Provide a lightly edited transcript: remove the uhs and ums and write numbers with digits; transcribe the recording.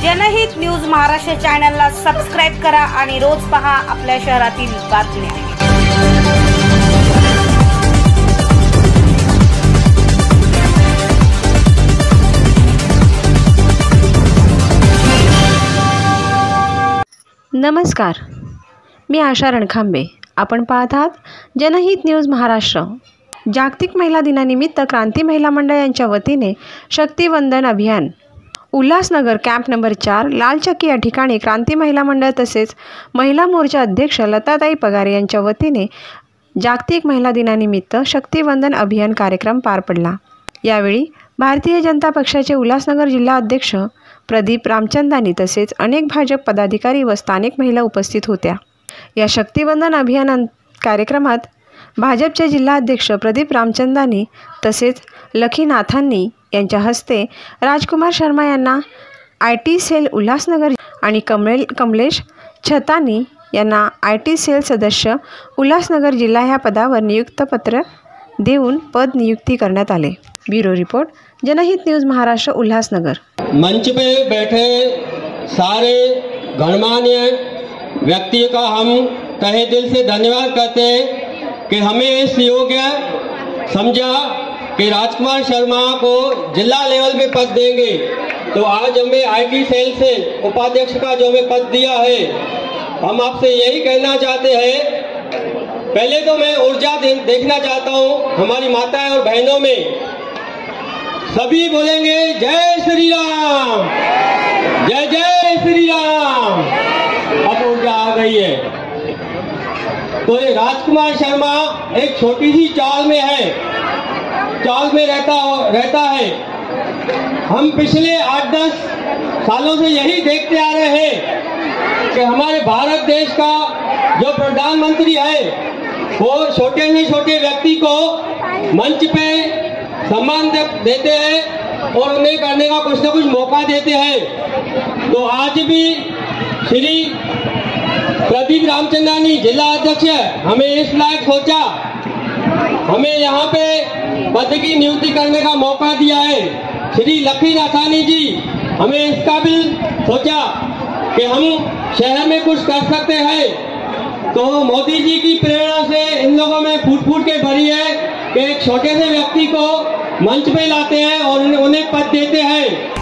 जनहित न्यूज महाराष्ट्र चॅनलला सबस्क्राइब करा आणि रोज पहा आपल्या शहरातील बातम्या। नमस्कार, मी आशा रणखांबे। आपण पाहत आहात जनहित न्यूज महाराष्ट्र। जागतिक महिला दिनानिमित्त क्रांती महिला मंडळ यांच्या वतीने शक्तिवंदन अभियान उल्हासनगर कॅम्प नंबर 4 लालचक्की या ठिकाणी क्रांती महिला मंडळ तसेच महिला मोर्चा अध्यक्ष लताताई पगार यांच्या वतीने जागतिक महिला दिनानिमित्त शक्तिवंदन अभियान कार्यक्रम पार पडला। यावेळी भारतीय जनता पक्षाचे उल्हासनगर जिल्हा अध्यक्ष प्रदीप रामचंदानी तसेच अनेक भाजप पदाधिकारी व स्थानिक महिला उपस्थित होत्या। या शक्तिवंदन अभियान कार्यक्रमात भाजपचे जिल्हा अध्यक्ष प्रदीप रामचंदानी तसेच लखीनाथांनी यांच्या हस्ते राजकुमार शर्मा यांना IT सेल उल्हासनगर आणि कमलेश छतानी यांना IT सेल सदस्य उल्हासनगर जिल्हा ह्या पदावर नियुक्तपत्र देऊन पद नियुक्ती करण्यात आले। ब्यूरो रिपोर्ट, जनहित न्यूज महाराष्ट्र, उल्हासनगर। मंच पे बैठे सारे गणमान्य व्यक्ति का हम तहे दिल से धन्यवाद करते हैं कि हमें इस योग्य समझा कि राजकुमार शर्मा को जिला लेवल पे पद देंगे। तो आज हमें IT सेल से उपाध्यक्ष का जो हमें पद दिया है, हम आपसे यही कहना चाहते हैं, पहले तो मैं ऊर्जा देखना चाहता हूं हमारी माताएं और बहनों में। सभी बोलेंगे जय श्री राम, जय जय श्री राम। अब ऊर्जा आ गई है। तो ये राजकुमार शर्मा एक छोटी सी चाल में है, चाल में रहता है। हम पिछले 8-10 सालों से यही देखते आ रहे हैं कि हमारे भारत देश का जो प्रधानमंत्री है वो छोटे से छोटे व्यक्ति को मंच पे सम्मान देते हैं और उन्हें करने का कुछ न कुछ मौका देते हैं। तो आज भी श्री प्रदीप रामचंदानी जिला अध्यक्ष हमें इस लायक सोचा, हमें यहाँ पे पद की नियुक्ति करने का मौका दिया है। श्री लखीनाथानी जी हमें इस काबिल सोचा कि हम शहर में कुछ कर सकते हैं। तो मोदी जी की प्रेरणा से इन लोगों में फूट के भरी है कि एक छोटे से व्यक्ति को मंच पे लाते हैं और उन्हें पद देते हैं।